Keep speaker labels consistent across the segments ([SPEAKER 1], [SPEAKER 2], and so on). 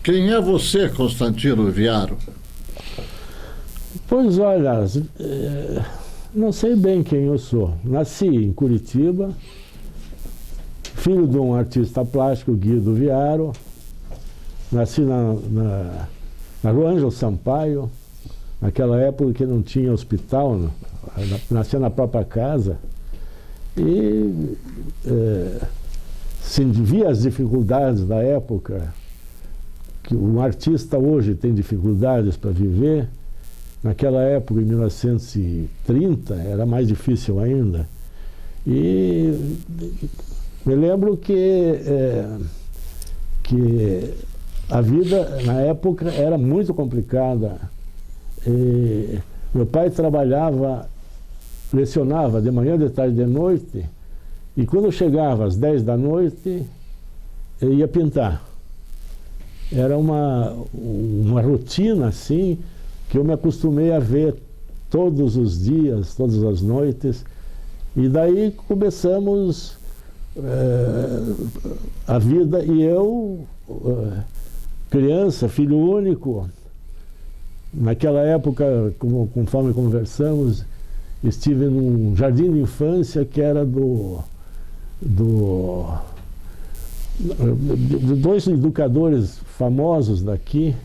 [SPEAKER 1] Quem é você, Constantino Viaro?
[SPEAKER 2] Pois olha, não sei bem quem eu sou. Nasci em Curitiba, filho de um artista plástico, Guido Viaro. Nasci na Rua Ângelo Sampaio, naquela época que não tinha hospital, nasci na própria casa. E se via as dificuldades da época, que um artista hoje tem dificuldades para viver, naquela época, em 1930, era mais difícil ainda. E me lembro que a vida, na época, era muito complicada. E meu pai trabalhava, lecionava de manhã, de tarde, de noite, e quando chegava às 10 da noite, eu ia pintar. Era uma rotina, assim, que eu me acostumei a ver todos os dias, todas as noites. E daí começamos a vida, e eu, criança, filho único, naquela época, conforme conversamos, estive num jardim de infância que era de dois educadores famosos daqui,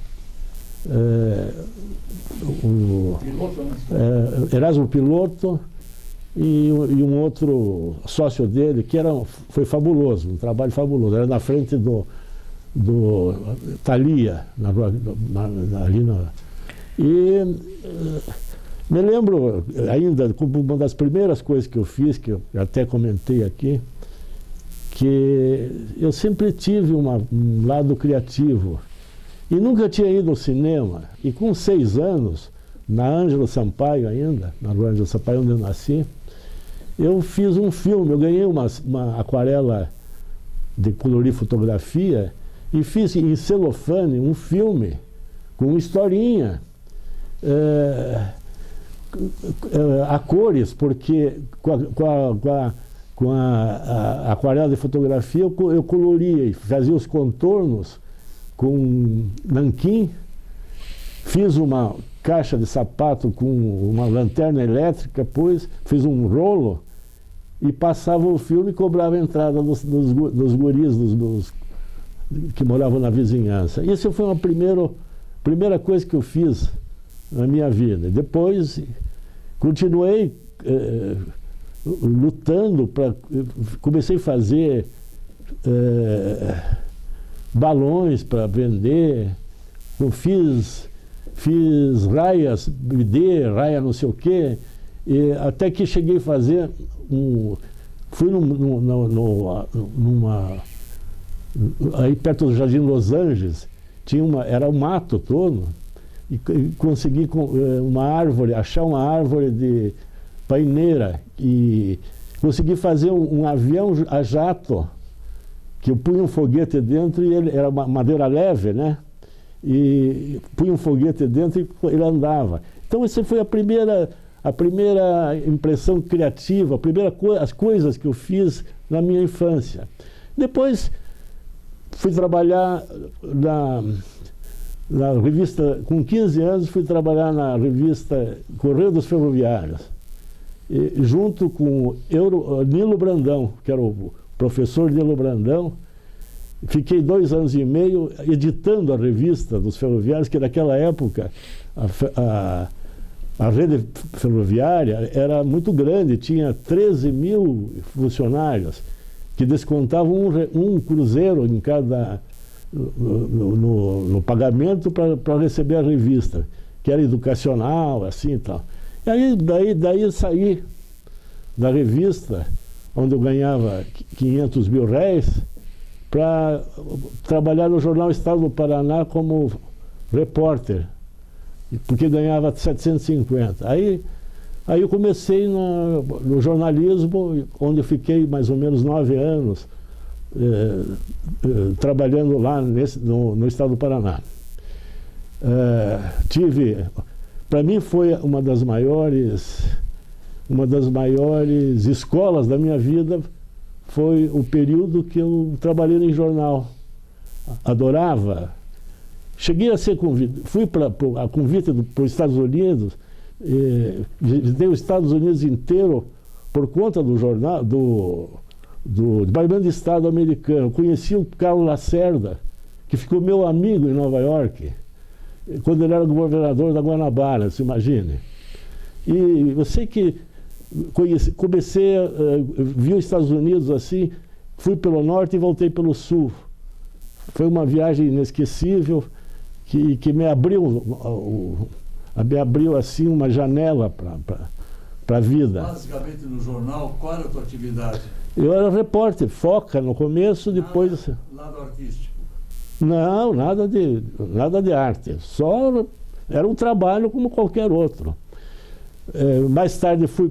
[SPEAKER 2] Erasmo Piloto e um outro sócio dele, que foi fabuloso, um trabalho fabuloso. Era na frente do Thalia, e me lembro ainda, como uma das primeiras coisas que eu fiz, que eu até comentei aqui, que eu sempre tive um lado criativo e nunca tinha ido ao cinema. E com 6 anos, na Ângelo Sampaio ainda, na Rua Ângelo Sampaio, onde eu nasci, eu fiz um filme. Eu ganhei uma aquarela de colorir fotografia e fiz em celofane um filme com historinha, a cores, porque com a aquarela de fotografia eu coloria e fazia os contornos com nanquim. Fiz uma caixa de sapato com uma lanterna elétrica, fiz um rolo e passava o filme e cobrava a entrada dos guris que moravam na vizinhança. Isso foi uma primeira coisa que eu fiz na minha vida. Depois continuei lutando comecei a fazer balões para vender. Eu fiz raias, bidê, raia não sei o quê, e até que cheguei a fazer fui aí perto do Jardim Los Angeles, era um mato todo, e consegui achar uma árvore de paineira, e consegui fazer um avião a jato, que eu punha um foguete dentro, e ele era uma madeira leve, né? E punha um foguete dentro e ele andava. Então essa foi a primeira impressão criativa, as coisas que eu fiz na minha infância. Depois fui trabalhar na revista, com 15 anos fui trabalhar na revista Correio dos Ferroviários, junto com Nilo Brandão, que era o professor Nilo Brandão. Fiquei 2 anos e meio editando a revista dos ferroviários, que naquela época a rede ferroviária era muito grande, tinha 13 mil funcionários, que descontavam um cruzeiro em cada no pagamento para receber a revista, que era educacional, assim e tal. E aí daí eu saí da revista, onde eu ganhava 500 mil réis, para trabalhar no jornal Estado do Paraná como repórter, porque ganhava 750. Aí eu comecei no jornalismo, onde eu fiquei mais ou menos 9 anos trabalhando lá no Estado do Paraná. Para mim foi uma das maiores escolas da minha vida. Foi o período que eu trabalhei em jornal. Adorava. cheguei a ser convidado, fui a convite para os Estados Unidos, visitei os Estados Unidos inteiro por conta do jornal, do Departamento de Estado americano. Conheci o Carlos Lacerda, que ficou meu amigo em Nova York, quando ele era governador da Guanabara, se imagine. E eu sei que comecei a vi os Estados Unidos assim, fui pelo norte e voltei pelo sul. Foi uma viagem inesquecível que me abriu assim uma janela para a vida.
[SPEAKER 3] Basicamente no jornal, qual era a tua atividade?
[SPEAKER 2] Eu era repórter, foca no começo, depois...
[SPEAKER 3] Lado artístico?
[SPEAKER 2] Não, nada de arte. Só era um trabalho como qualquer outro. Mais tarde fui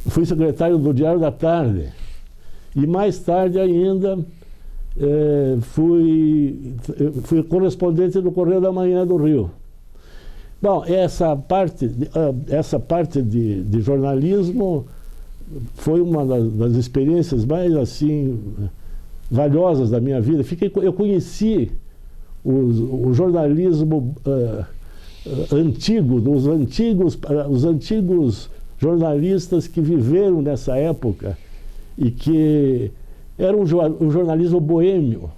[SPEAKER 2] fui secretário do Diário da Tarde. E mais tarde ainda fui correspondente do Correio da Manhã do Rio. Bom, essa parte de jornalismo foi uma das experiências mais assim valiosas da minha vida. Eu conheci o jornalismo antigo, os antigos jornalistas que viveram nessa época e que era um jornalismo boêmio.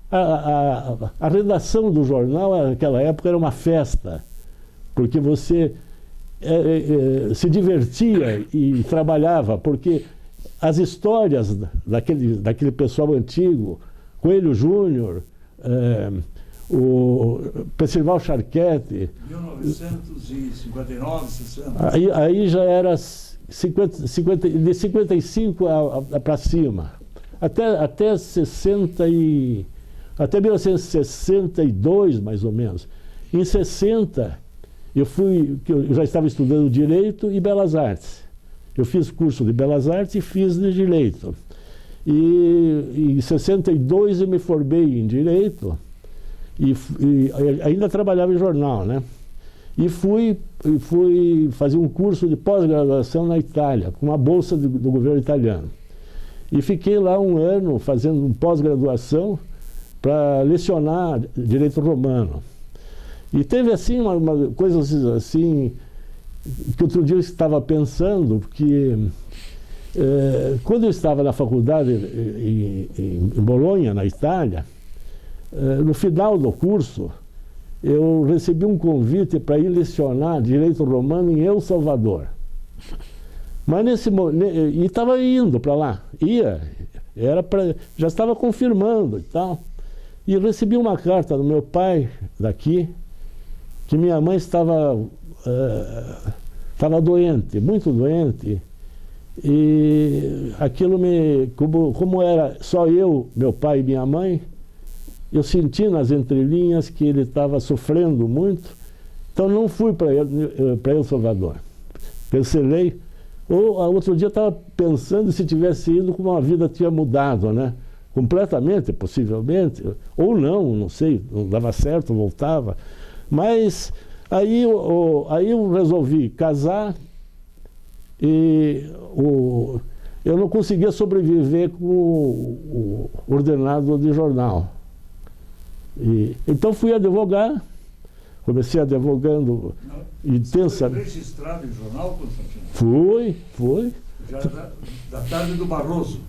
[SPEAKER 2] A redação do jornal naquela época era uma festa, porque você se divertia e trabalhava, porque as histórias daquele pessoal antigo, Coelho Júnior, o Percival Charquete...
[SPEAKER 3] 1959, 60.
[SPEAKER 2] Aí já era de 55 para cima. Até 1962, mais ou menos. Em 60, eu já estava estudando Direito e Belas Artes. Eu fiz curso de Belas Artes e fiz de Direito. E em 62 eu me formei em Direito e ainda trabalhava em jornal, né? E fui fazer um curso de pós-graduação na Itália, com uma bolsa do governo italiano. E fiquei lá um ano fazendo uma pós-graduação para lecionar Direito Romano. E teve assim uma coisa assim, que outro dia eu estava pensando, que quando eu estava na faculdade em Bolonha, na Itália, no final do curso, eu recebi um convite para ir lecionar Direito Romano em El Salvador. Mas e estava indo para lá, já estava confirmando e tal. E recebi uma carta do meu pai daqui, que minha mãe estava doente, muito doente, e aquilo como era só eu, meu pai e minha mãe, eu senti nas entrelinhas que ele estava sofrendo muito, então não fui para El Salvador. Cancelei. Outro dia eu estava pensando se tivesse ido como a vida tinha mudado, né? Completamente, possivelmente, ou não sei, não dava certo, voltava. Mas aí eu resolvi casar e eu não conseguia sobreviver com o ordenado de jornal. Então fui advogar, comecei advogando intensamente.
[SPEAKER 3] Você foi registrado em jornal, Constantino?
[SPEAKER 2] Fui.
[SPEAKER 3] Já da tarde do Barroso?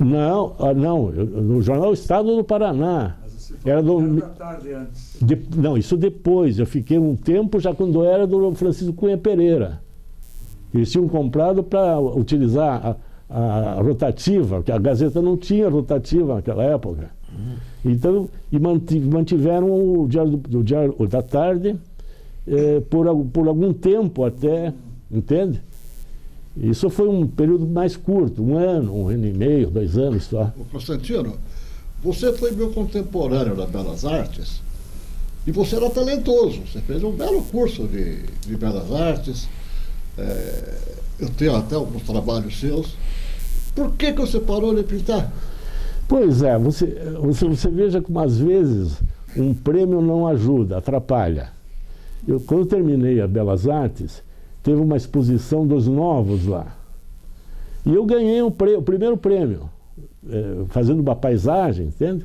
[SPEAKER 2] Não, no Jornal Estado do Paraná.
[SPEAKER 3] Mas você
[SPEAKER 2] Era
[SPEAKER 3] da tarde antes?
[SPEAKER 2] Não, isso depois. Eu fiquei um tempo já quando era do Francisco Cunha Pereira. Eles tinham comprado para utilizar a rotativa, porque a Gazeta não tinha rotativa naquela época. Então, mantiveram o Diário da Tarde por algum tempo até, entende? Isso foi um período mais curto, um ano e meio, 2 anos só.
[SPEAKER 1] Constantino, você foi meu contemporâneo da Belas Artes e você era talentoso. Você fez um belo curso de Belas Artes. Eu tenho até alguns trabalhos seus. Por que você parou de pintar?
[SPEAKER 2] Pois é, você veja como às vezes um prêmio não ajuda, atrapalha. Quando eu terminei a Belas Artes, teve uma exposição dos novos lá. E eu ganhei o primeiro prêmio, fazendo uma paisagem, entende?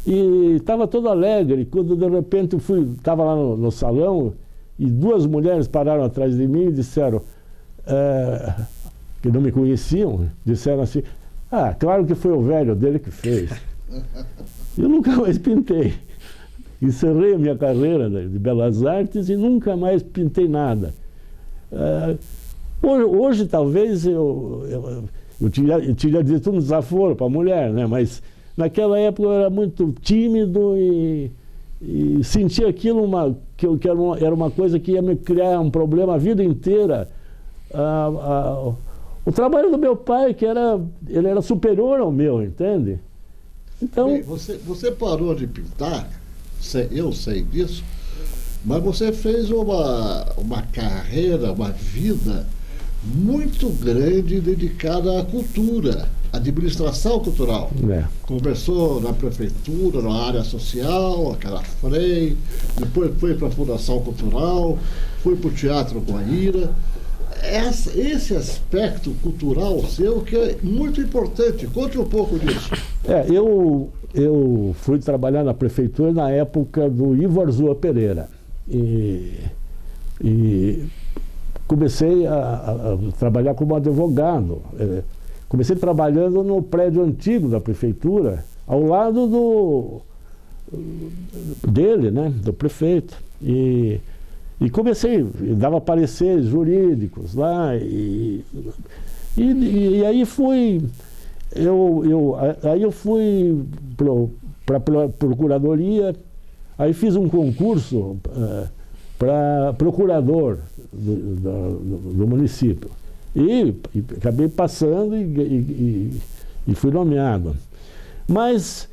[SPEAKER 2] E estava todo alegre, quando de repente estava lá no salão e duas mulheres pararam atrás de mim e disseram, que não me conheciam, disseram assim, claro que foi o velho dele que fez. Eu nunca mais pintei. Encerrei a minha carreira de Belas Artes e nunca mais pintei nada. Hoje talvez eu tinha dito um desaforo para a mulher, né? Mas naquela época eu era muito tímido e sentia aquilo era uma coisa que ia me criar um problema a vida inteira. O trabalho do meu pai, ele era superior ao meu, entende? Então,
[SPEAKER 1] bem, você parou de pintar, eu sei disso, mas você fez uma carreira, uma vida muito grande dedicada à cultura, à administração cultural. Começou na prefeitura, na área social, aquela FREI, depois foi para a Fundação Cultural, foi para o Teatro Guaíra. Esse aspecto cultural seu que é muito importante. Conte um pouco disso.
[SPEAKER 2] Eu fui trabalhar na prefeitura na época do Ivo Arzua Pereira. E comecei a trabalhar como advogado. Comecei trabalhando no prédio antigo da prefeitura, ao lado dele, né, do prefeito. E comecei, dava pareceres jurídicos lá, e aí fui, aí eu fui para a procuradoria, aí fiz um concurso para procurador do município. E acabei passando e fui nomeado. Mas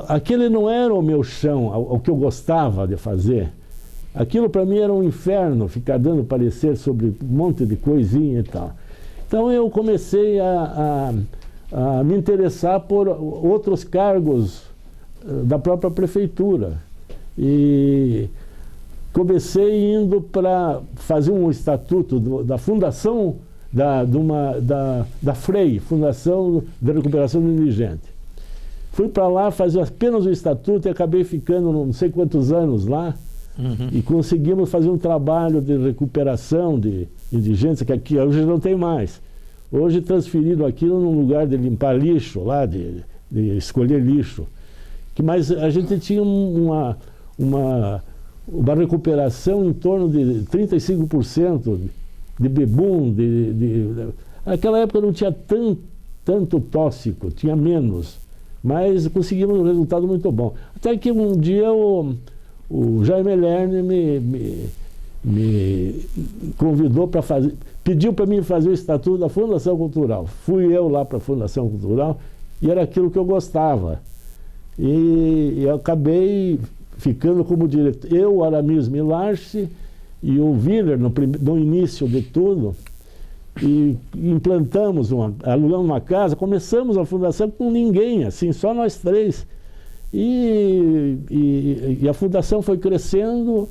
[SPEAKER 2] aquele não era o meu chão, o que eu gostava de fazer. Aquilo para mim era um inferno, ficar dando parecer sobre um monte de coisinha e tal. Então eu comecei a me interessar por outros cargos da própria prefeitura. E comecei indo para fazer um estatuto da fundação da FREI, Fundação de Recuperação do Indigente. Fui para lá fazer apenas o estatuto e acabei ficando não sei quantos anos lá. E conseguimos fazer um trabalho de recuperação de indigentes, que aqui hoje não tem mais. Hoje transferiram aquilo num lugar de limpar lixo, lá, de escolher lixo. Mas a gente tinha uma recuperação em torno de 35% de bebum. Naquela época não tinha tanto tóxico, tinha menos. Mas conseguimos um resultado muito bom. Até que um dia o Jaime Lerner me convidou para fazer, pediu para mim fazer o estatuto da Fundação Cultural. Fui eu lá para a Fundação Cultural e era aquilo que eu gostava. E eu acabei ficando como diretor. Eu, o Aramis Milarchi e o Willer, no início de tudo, e implantamos, alugamos uma casa, começamos a fundação com ninguém, assim, só nós três. E a fundação foi crescendo,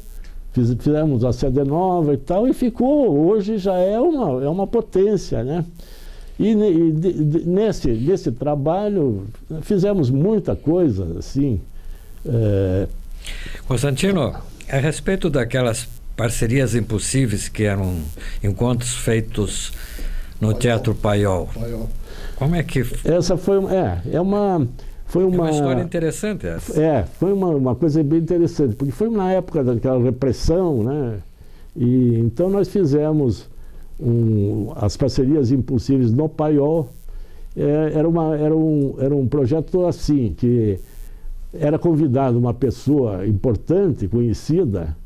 [SPEAKER 2] fizemos a sede nova e tal, e ficou, hoje já é uma potência, né? E nesse trabalho fizemos muita coisa, assim.
[SPEAKER 4] Constantino, a respeito daquelas parcerias impossíveis que eram encontros feitos no Teatro Paiol, como é que...
[SPEAKER 2] Essa foi uma
[SPEAKER 4] história interessante essa.
[SPEAKER 2] Foi uma coisa bem interessante, porque foi na época daquela repressão, né? E então nós fizemos as parcerias impossíveis no Paiol. Era um projeto assim, que era convidado uma pessoa importante, conhecida,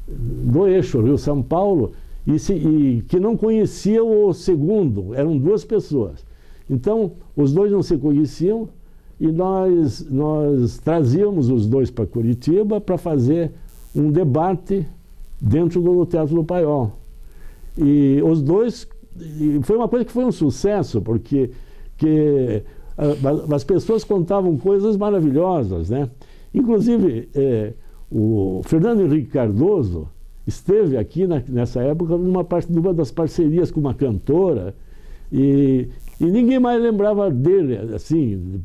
[SPEAKER 2] do eixo Rio-São Paulo, e que não conhecia o segundo, eram duas pessoas. Então, os dois não se conheciam, e nós trazíamos os dois para Curitiba para fazer um debate dentro do Teatro do Paiol. E os dois, foi uma coisa que foi um sucesso, porque as pessoas contavam coisas maravilhosas, né? Inclusive, o Fernando Henrique Cardoso esteve aqui nessa época numa das parcerias com uma cantora, e E ninguém mais lembrava dele, assim,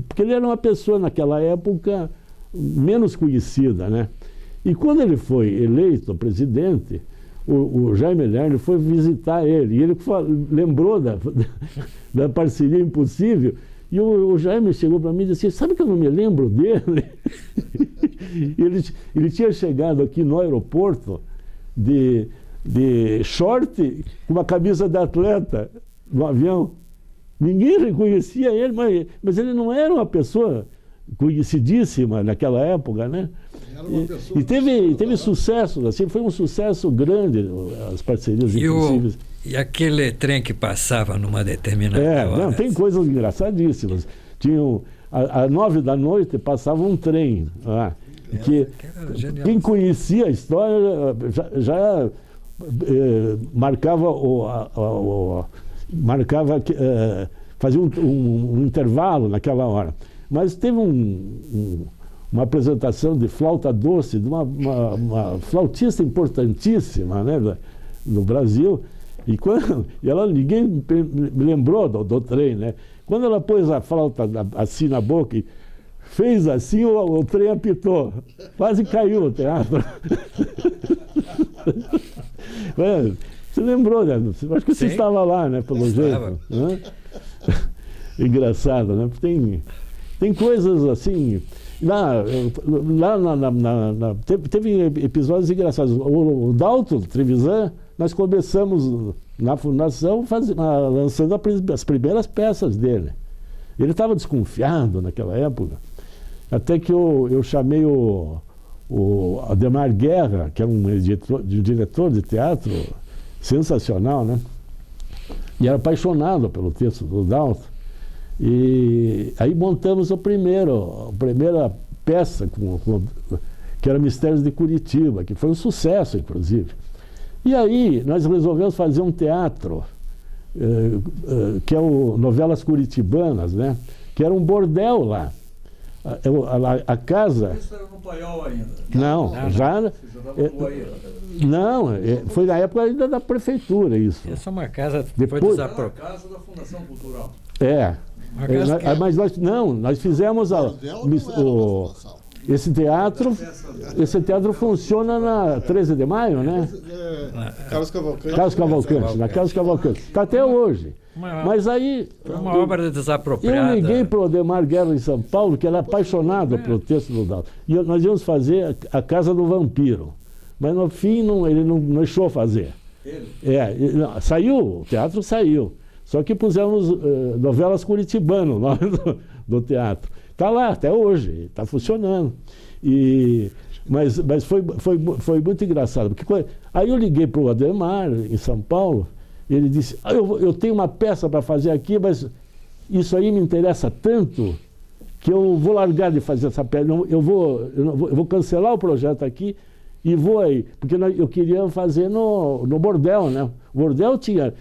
[SPEAKER 2] porque ele era uma pessoa, naquela época, menos conhecida, né? E quando ele foi eleito presidente, o Jaime Lerner foi visitar ele, e ele lembrou da parceria impossível, e o Jaime chegou para mim e disse, sabe que eu não me lembro dele? Ele tinha chegado aqui no aeroporto de short, com uma camisa de atleta, no avião. Ninguém reconhecia ele, mas ele não era uma pessoa conhecidíssima naquela época, né? E teve sucesso, assim, foi um sucesso grande as parcerias impossíveis.
[SPEAKER 4] E aquele trem que passava numa determinada hora?
[SPEAKER 2] Não, tem coisas engraçadíssimas. Às 9 da noite passava um trem lá, que quem conhecia a história já fazia um intervalo naquela hora. Mas teve uma apresentação de flauta doce de uma flautista importantíssima, né, no Brasil, e ninguém me lembrou do trem, né? Quando ela pôs a flauta assim na boca e fez assim, o trem apitou, quase caiu o teatro. Você lembrou, né? Acho que você estava lá, né, pelo jeito. Né? Engraçado, né? Tem coisas assim. Teve episódios engraçados. O Dalton Trevisan, nós começamos na fundação lançando as primeiras peças dele. Ele estava desconfiado naquela época, até que eu chamei o Ademar Guerra, que era um diretor de teatro sensacional, né? E era apaixonado pelo texto do Dalton. E aí montamos a primeira peça, que era Mistérios de Curitiba, que foi um sucesso, inclusive. E aí nós resolvemos fazer um teatro, que é o Novelas Curitibanas, né? Que era um bordel lá. A casa...
[SPEAKER 3] Isso era no Paiol ainda?
[SPEAKER 2] Não, já... Não, foi na época ainda da prefeitura isso.
[SPEAKER 4] Essa é uma casa que
[SPEAKER 2] depois,
[SPEAKER 4] foi desapropriada.
[SPEAKER 3] Casa da Fundação Cultural.
[SPEAKER 2] Mas nós fizemos esse teatro funciona na 13 de maio, né?
[SPEAKER 5] Carlos Cavalcante.
[SPEAKER 2] Na Carlos Cavalcante. Está até hoje. Mas aí...
[SPEAKER 4] Foi uma obra desapropriada.
[SPEAKER 2] Eu liguei para o Ademar Guerra em São Paulo, que era apaixonado pelo texto do Dalton. E nós íamos fazer a Casa do Vampiro. Mas no fim ele não deixou fazer. Saiu, o teatro saiu. Só que pusemos Novelas Curitibanas, o nome do teatro. Está lá até hoje, está funcionando. Mas foi muito engraçado. Porque aí eu liguei para o Ademar, em São Paulo, e ele disse, eu tenho uma peça para fazer aqui, mas isso aí me interessa tanto que eu vou largar de fazer essa peça. Eu vou cancelar o projeto aqui e vou aí. Porque eu queria fazer no bordel, né? O bordel tinha...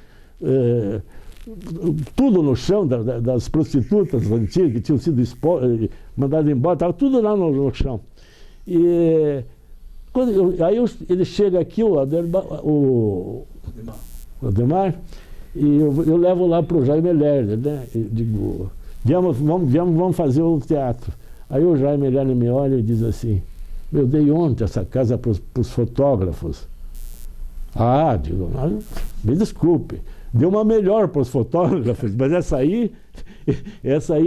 [SPEAKER 2] tudo no chão das prostitutas antigas que tinham sido mandadas embora, estava tudo lá no chão. E ele chega aqui, o Ademar, e eu levo lá para o Jaime Lerner, né? Eu digo, vamos fazer o teatro. Aí o Jaime Lerner me olha e diz assim, eu dei ontem essa casa para os fotógrafos. Digo, me desculpe. Deu uma melhor para os fotógrafos, mas essa aí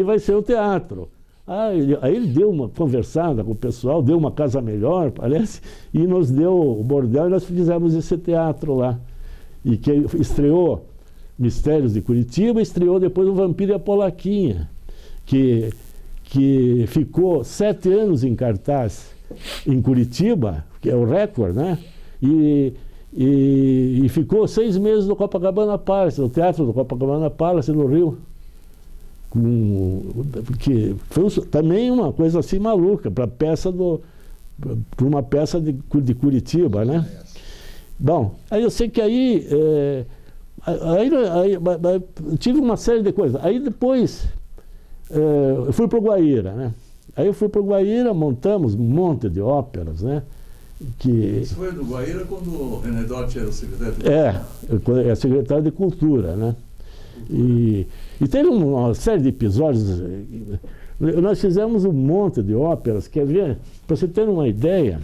[SPEAKER 2] vai ser o teatro. Aí ele deu uma conversada com o pessoal, deu uma casa melhor, parece, e nos deu o bordel e nós fizemos esse teatro lá. E que estreou Mistérios de Curitiba, estreou depois o Vampiro e a Polaquinha, que ficou 7 anos em cartaz em Curitiba, que é o recorde, né? E ficou 6 meses no Copacabana Palace, no Teatro do Copacabana Palace, no Rio. Que foi também uma coisa assim maluca, para uma peça de Curitiba, né? Bom, aí eu sei que aí tive uma série de coisas. Aí depois eu fui para o Guaíra, né? Aí eu fui para o Guaíra, montamos um monte de óperas, né?
[SPEAKER 3] Isso foi no Guaíra quando o René Dotti era o secretário de Cultura?
[SPEAKER 2] É secretário de Cultura, né? E teve uma série de episódios. Nós fizemos um monte de óperas, quer ver? Para você ter uma ideia,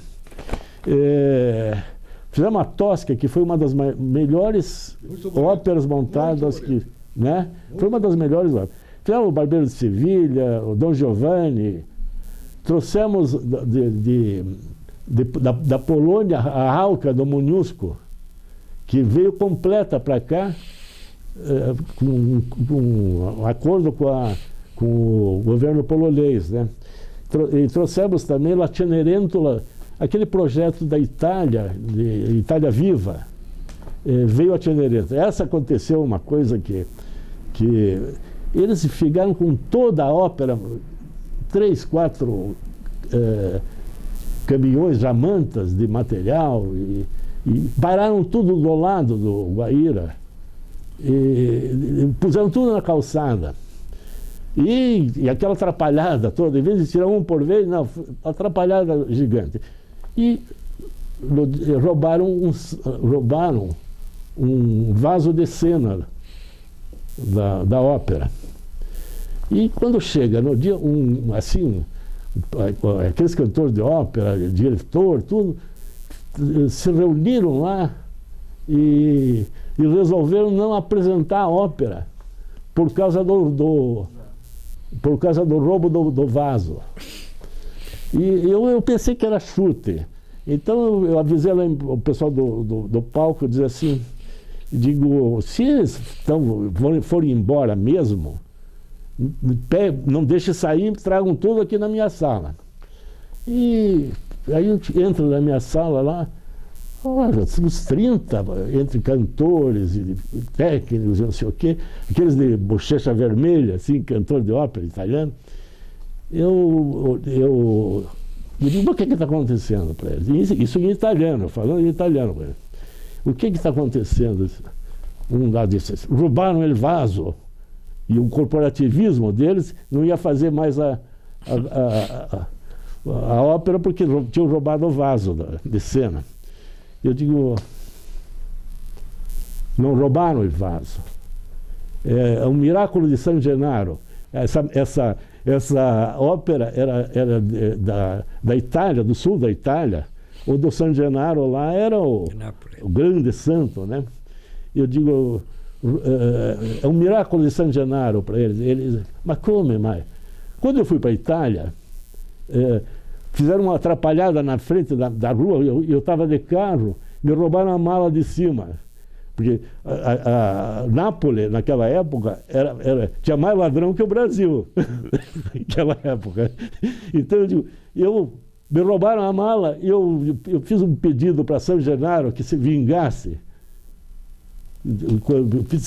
[SPEAKER 2] fizemos a Tosca, que foi uma das melhores óperas montadas, né? Foi uma das melhores óperas. Fizemos o Barbeiro de Sevilha, o Dom Giovanni, trouxemos da Polônia a Halka do Muniuszko, que veio completa para cá, com um acordo com o governo polonês, né? E trouxemos também La Cenerentola, aquele projeto da Itália, de Itália Viva, veio a Cenerentola. Essa aconteceu uma coisa que eles ficaram com toda a ópera, 3, 4 caminhões, jamantas de material, e pararam tudo do lado do Guaíra, e puseram tudo na calçada. E aquela atrapalhada toda, em vez de tirar um por vez, não, atrapalhada gigante. E roubaram um vaso de cena da ópera. E quando chega no dia, aqueles cantores de ópera, diretor, tudo, se reuniram lá e resolveram não apresentar a ópera por causa do roubo do vaso. E eu pensei que era chute. Então eu avisei lá o pessoal do palco, dizia assim, digo, se eles forem embora mesmo, não deixe sair, tragam tudo aqui na minha sala. E aí eu entro na minha sala lá, olha, uns 30, entre cantores e técnicos, não sei o quê, aqueles de bochecha vermelha, assim, cantor de ópera italiano. Eu digo, o que está acontecendo para eles? Isso em italiano, falando em italiano para eles. O que está acontecendo? Um lá disse, roubaram o vaso. E o corporativismo deles não ia fazer mais a ópera porque tinham roubado o vaso de cena. Eu digo, não roubaram o vaso. É um Miraculo de San Gennaro. Essa ópera era da Itália, do sul da Itália. O do San Gennaro lá era o grande santo, né? Eu digo, é um Miraculo de San Gennaro para eles. Mas como, mais? Quando eu fui para a Itália, fizeram uma atrapalhada na frente da rua, eu estava de carro, me roubaram a mala de cima. Porque a Nápoles, naquela época, tinha mais ladrão que o Brasil, naquela época. Então, me roubaram a mala e eu fiz um pedido para San Gennaro que se vingasse, que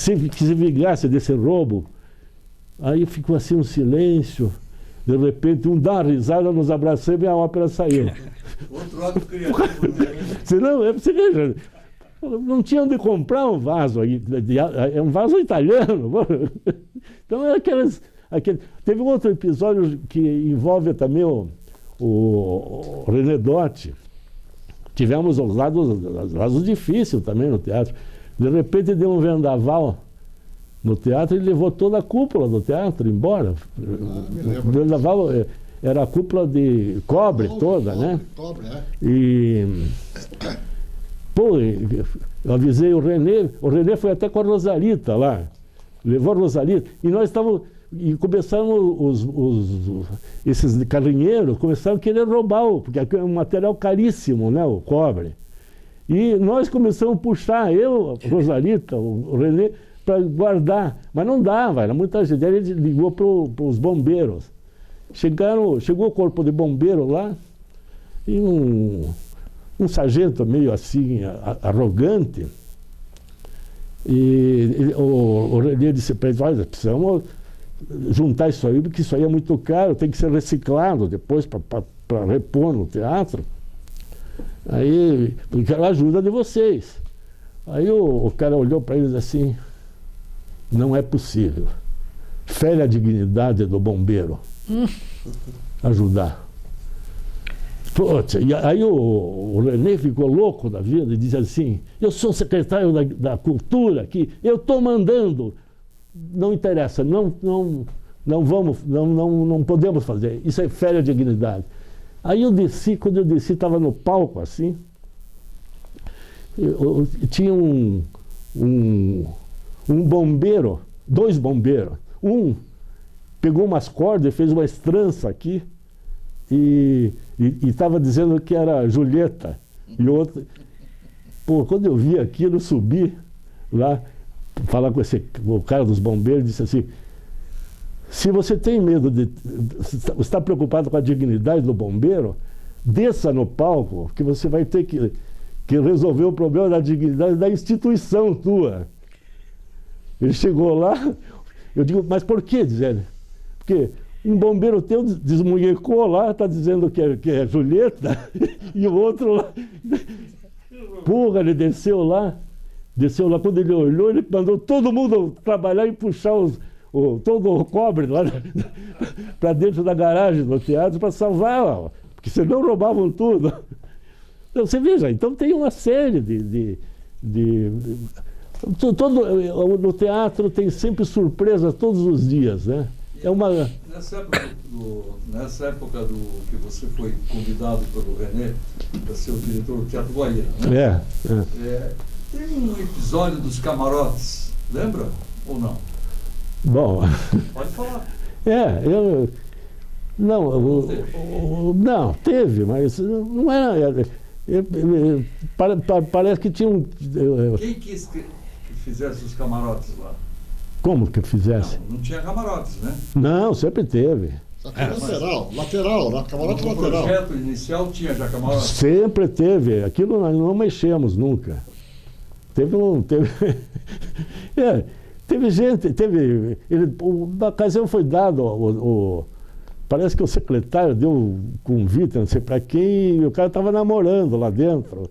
[SPEAKER 2] se vingasse desse roubo. Aí ficou assim um silêncio. De repente, um dá uma risada, nos abraçamos e a ópera saiu.
[SPEAKER 3] Outro ato criativo.
[SPEAKER 2] Senão, você veja, não tinha onde comprar um vaso aí, é um vaso italiano. Então, teve um outro episódio que envolve também o René Dotti. Tivemos os lados difíceis também no teatro. De repente, deu um vendaval no teatro e levou toda a cúpula do teatro embora. O vendaval era a cúpula de cobre toda, né?
[SPEAKER 1] Cobre, é.
[SPEAKER 2] E... Pô, eu avisei o René foi até com a Rosalita lá, levou a Rosalita, e nós estávamos, e começamos esses carrinheiros começaram a querer roubar, porque é um material caríssimo, né, o cobre. E nós começamos a puxar, a Rosalita, o René, para guardar, mas não dava, era muita gente. Aí ele ligou para os bombeiros. Chegou o corpo de bombeiro lá, e um sargento meio assim, arrogante, e o René disse para ele, olha, precisamos juntar isso aí, porque isso aí é muito caro, tem que ser reciclado depois para repor no teatro. Aí, porque ela ajuda de vocês. Aí o cara olhou para eles assim, não é possível. Fere a dignidade do bombeiro. Ajudar. Putz, e aí o René ficou louco da vida e disse assim, eu sou secretário da Cultura aqui, eu estou mandando não interessa, não podemos fazer, isso fere a dignidade. Aí eu desci, quando eu desci, estava no palco assim, tinha um bombeiro, 2 bombeiros, um pegou umas cordas e fez uma estrança aqui e estava dizendo que era Julieta, e outro... Pô, quando eu vi aquilo, eu subi lá, falar com o cara dos bombeiros, disse assim, se você tem medo você está preocupado com a dignidade do bombeiro, desça no palco, que você vai ter que resolver o problema da dignidade da instituição tua. Ele chegou lá, eu digo, mas por que, dizendo? Porque um bombeiro teu desmunhecou lá, está dizendo que é Julieta, e o outro lá... Porra, ele desceu lá, quando ele olhou, ele mandou todo mundo trabalhar e puxar todo o cobre lá para dentro da garagem do teatro para salvar, porque senão roubavam tudo. Então, você veja, então tem uma série no teatro tem sempre surpresas todos os dias, né? É uma...
[SPEAKER 3] Nessa época que você foi convidado pelo René para ser o diretor do Teatro Guaíra, né? Tem um episódio dos camarotes, lembra ou não?
[SPEAKER 2] Bom...
[SPEAKER 3] Pode falar.
[SPEAKER 2] Não, teve, mas não era... Parece que tinha um...
[SPEAKER 3] Quem quis que fizesse os camarotes lá?
[SPEAKER 2] Como que fizesse?
[SPEAKER 3] Não tinha camarotes, né?
[SPEAKER 2] Não, sempre teve.
[SPEAKER 1] Lateral, camarote lateral.
[SPEAKER 3] No projeto inicial tinha já camarote?
[SPEAKER 2] Sempre teve. Aquilo nós não mexemos nunca. Teve gente, na ocasião foi dado, parece que o secretário deu um convite, não sei para quem, e o cara estava namorando lá dentro.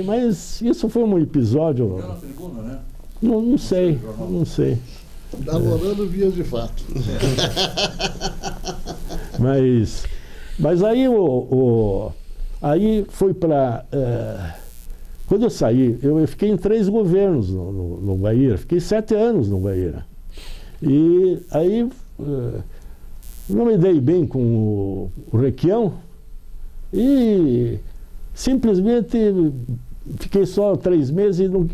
[SPEAKER 2] Mas isso foi um episódio...
[SPEAKER 3] Deu na tribuna, né?
[SPEAKER 2] Não sei.
[SPEAKER 1] Namorando vias de fato.
[SPEAKER 2] Mas aí aí foi para... quando eu saí, eu fiquei em 3 governos no Guaíra, fiquei 7 anos no Guaíra. E aí não me dei bem com o Requião e simplesmente fiquei só 3 meses e eu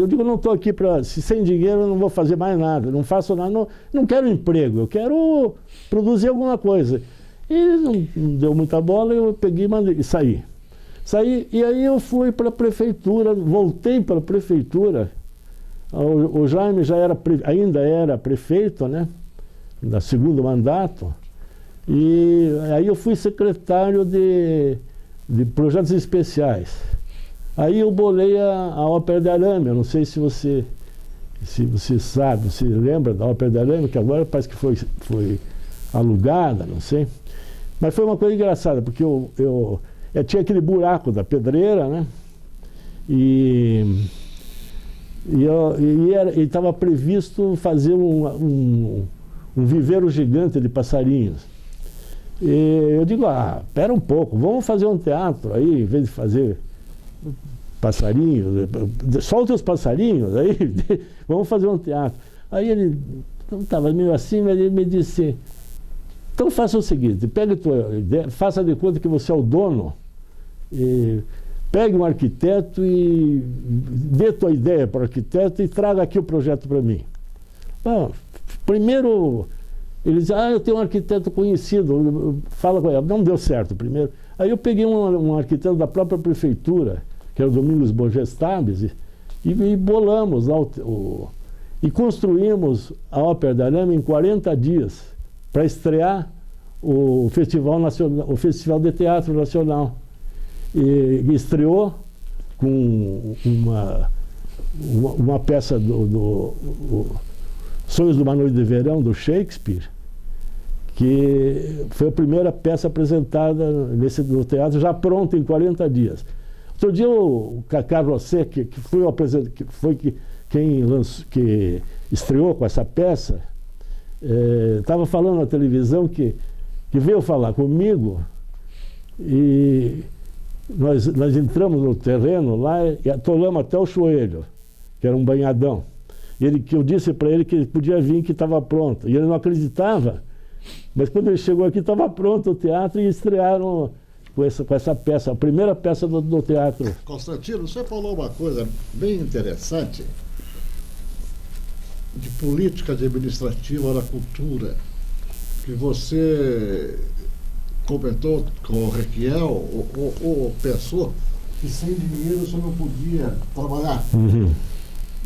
[SPEAKER 2] digo, não estou aqui para... Sem dinheiro eu não vou fazer mais nada, não faço nada, não quero emprego, eu quero produzir alguma coisa. E não deu muita bola, eu peguei e saí. E aí eu fui para a prefeitura, voltei para a prefeitura. O Jaime ainda era prefeito, né? Da segundo mandato. E aí eu fui secretário de projetos especiais. Aí eu bolei a Ópera de Arame. Eu não sei se você sabe, você lembra da Ópera de Arame, que agora parece que foi alugada, não sei. Mas foi uma coisa engraçada, porque eu tinha aquele buraco da pedreira, né? E estava previsto fazer um viveiro gigante de passarinhos. E eu digo, espera um pouco, vamos fazer um teatro aí, em vez de fazer passarinhos, solta os passarinhos aí, vamos fazer um teatro. Aí ele estava meio assim, mas ele me disse, então faça o seguinte, pegue tua ideia, faça de conta que você é o dono, pegue um arquiteto e dê tua ideia para o arquiteto e traga aqui o projeto para mim. Primeiro, ele disse, eu tenho um arquiteto conhecido, fala com ele. Não deu certo primeiro. Aí eu peguei um arquiteto da própria prefeitura, que era o Domingos Borgestabes, e bolamos lá e construímos a Ópera de Arame em 40 dias, para estrear o Festival de Teatro Nacional. E estreou com uma peça do Sonhos de uma Noite de Verão, do Shakespeare, que foi a primeira peça apresentada no teatro, já pronta em 40 dias. Outro dia o Cacá Rosset, que estreou com essa peça, estava falando na televisão que veio falar comigo e nós entramos no terreno lá e atolamos até o joelho, que era um banhadão. que eu disse para ele que ele podia vir, que estava pronto. E ele não acreditava. Mas quando ele chegou aqui, estava pronto o teatro e estrearam com essa peça, a primeira peça do teatro.
[SPEAKER 1] Constantino, você falou uma coisa bem interessante de política administrativa da cultura, que você comentou com o Requiel, ou pensou que sem dinheiro você não podia trabalhar.
[SPEAKER 2] Uhum.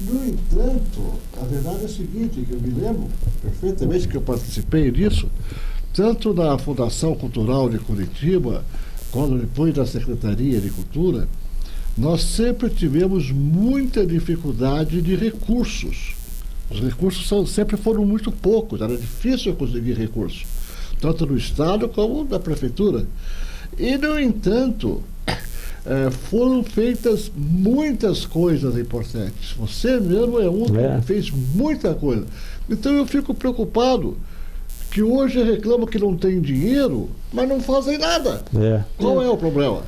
[SPEAKER 1] No entanto, a verdade é a seguinte, que eu me lembro perfeitamente que eu participei disso, tanto na Fundação Cultural de Curitiba, quanto depois da Secretaria de Cultura, nós sempre tivemos muita dificuldade de recursos. Os recursos sempre foram muito poucos, era difícil conseguir recursos, tanto no Estado como na Prefeitura. E, no entanto, foram feitas muitas coisas importantes. Você mesmo é um que fez muita coisa. Então eu fico preocupado que hoje reclamam que não tem dinheiro, mas não fazem nada. Qual é o problema?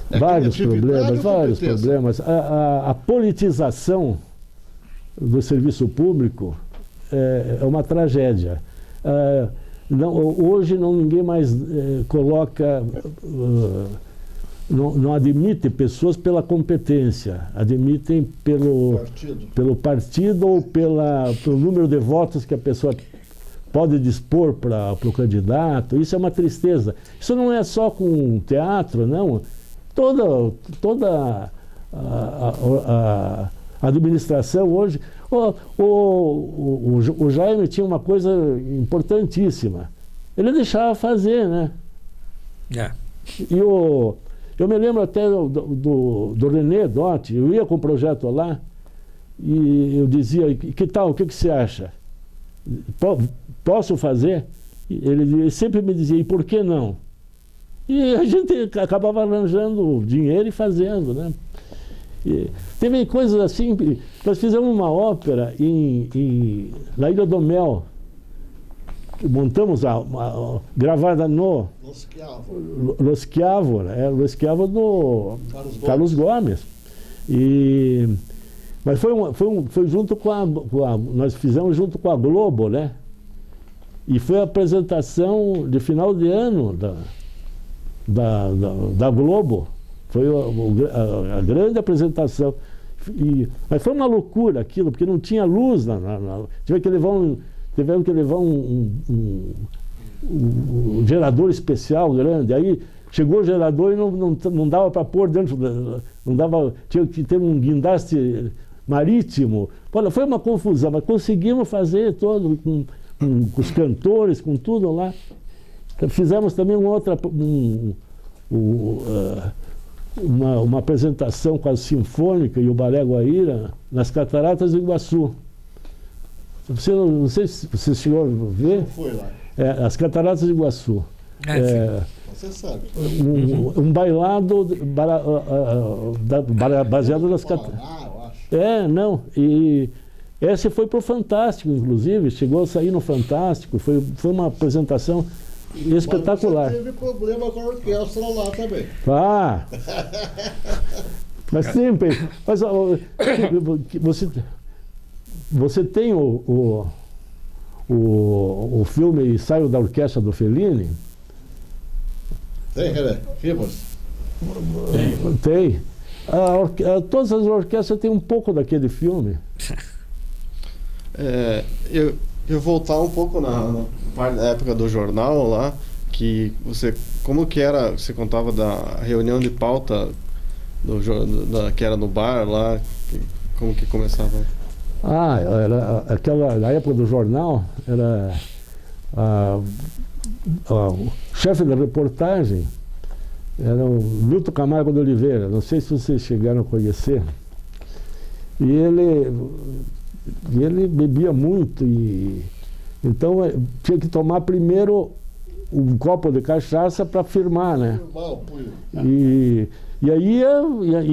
[SPEAKER 2] Vários problemas. A politização do serviço público é uma tragédia. Hoje ninguém mais coloca... Não admite pessoas pela competência, admitem pelo partido ou pelo número de votos que a pessoa pode dispor para o candidato. Isso é uma tristeza. Isso não é só com teatro, não. Toda a administração hoje... O Jaime tinha uma coisa importantíssima. Ele deixava fazer, né? E eu me lembro até do René Dotti, eu ia com o projeto lá e eu dizia, que tal, o que você acha? Posso fazer? Ele sempre me dizia, e por que não? E a gente acabava arranjando dinheiro e fazendo, né? E teve coisas assim, nós fizemos uma ópera na Ilha do Mel, montamos gravada no Lo Schiavo do Carlos Gomes. Mas foi junto nós fizemos junto com a Globo, né? E foi a apresentação de final de ano da Globo. Foi a grande apresentação. Mas foi uma loucura aquilo, porque não tinha luz. Tivemos que levar um gerador especial grande. Aí chegou o gerador e não dava para pôr dentro, tinha que ter um guindaste marítimo. Olha, foi uma confusão, mas conseguimos fazer todo, com os cantores, com tudo lá. Fizemos também uma apresentação com a Sinfônica e o Balé Guaíra nas Cataratas do Iguaçu. Não sei se você chegou a ver.
[SPEAKER 1] Não foi lá.
[SPEAKER 2] As Cataratas do Iguaçu.
[SPEAKER 1] Você sabe.
[SPEAKER 2] Um bailado baseado nas cataratas. Não. E esse foi para o Fantástico, inclusive. Chegou a sair no Fantástico. Foi uma apresentação espetacular.
[SPEAKER 1] Mas você teve problema com a orquestra lá também.
[SPEAKER 2] Mas sempre. Mas você tem o filme Ensaio da Orquestra do Fellini?
[SPEAKER 1] Tem, René?
[SPEAKER 2] Tem. Todas as orquestras têm um pouco daquele filme.
[SPEAKER 5] Eu voltar um pouco na época do jornal lá, como que era, você contava da reunião de pauta que era no bar lá, como que começava?
[SPEAKER 2] Na época do jornal, era o chefe da reportagem era o Milton Camargo de Oliveira, não sei se vocês chegaram a conhecer. E ele bebia muito, então tinha que tomar primeiro um copo de cachaça para firmar, né? E aí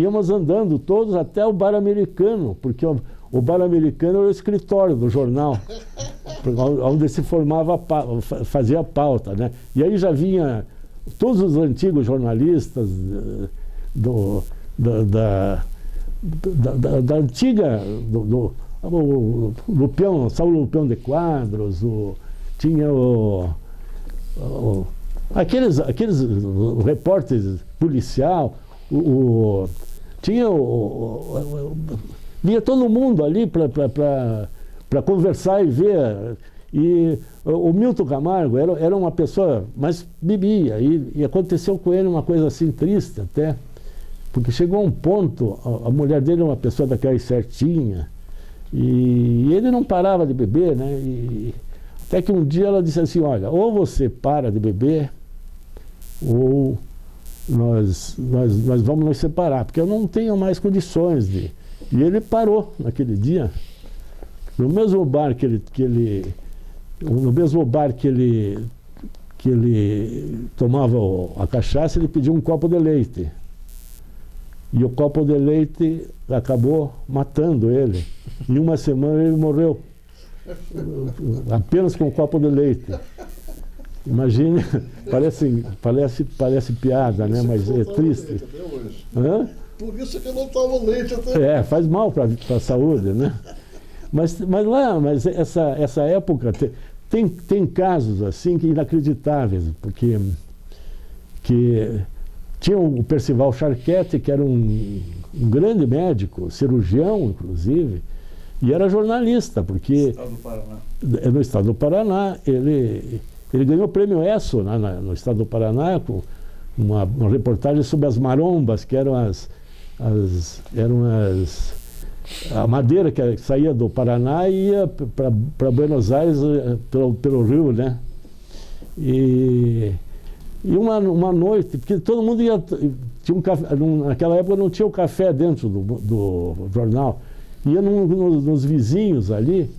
[SPEAKER 2] íamos andando todos até o Bar Americano, porque o Bar Americano era o escritório do jornal, onde se fazia a pauta, né? E aí já vinha todos os antigos jornalistas da antiga, o Lupião, Saulo Lupião de Quadros, tinha aqueles repórteres policial, tinha vinha todo mundo ali para conversar e ver. E o Milton Camargo era uma pessoa, mas bebia, e aconteceu com ele uma coisa assim triste até, porque chegou a um ponto, a mulher dele é uma pessoa daquela certinha, e ele não parava de beber, né? E até que um dia ela disse assim, olha, ou você para de beber, ou nós vamos nos separar, porque eu não tenho mais condições de... E ele parou naquele dia, no mesmo bar que ele tomava a cachaça, ele pediu um copo de leite. E o copo de leite acabou matando ele. Em uma semana ele morreu. Apenas com um copo de leite. Imagine, parece piada, né? Mas é triste. Hã?
[SPEAKER 1] Por isso que eu não tomo leite até.
[SPEAKER 2] Faz mal para a saúde, né? Mas essa época tem casos assim que inacreditáveis, porque tinha o Percival Charquette, que era um grande médico, cirurgião inclusive, e era jornalista, porque no estado do Paraná ele ganhou o prêmio ESSO no estado do Paraná com uma reportagem sobre as marombas, que eram a madeira que saía do Paraná e ia para Buenos Aires pelo rio, né? E uma noite, porque todo mundo tinha um café, naquela época não tinha o café dentro do jornal, ia nos vizinhos ali,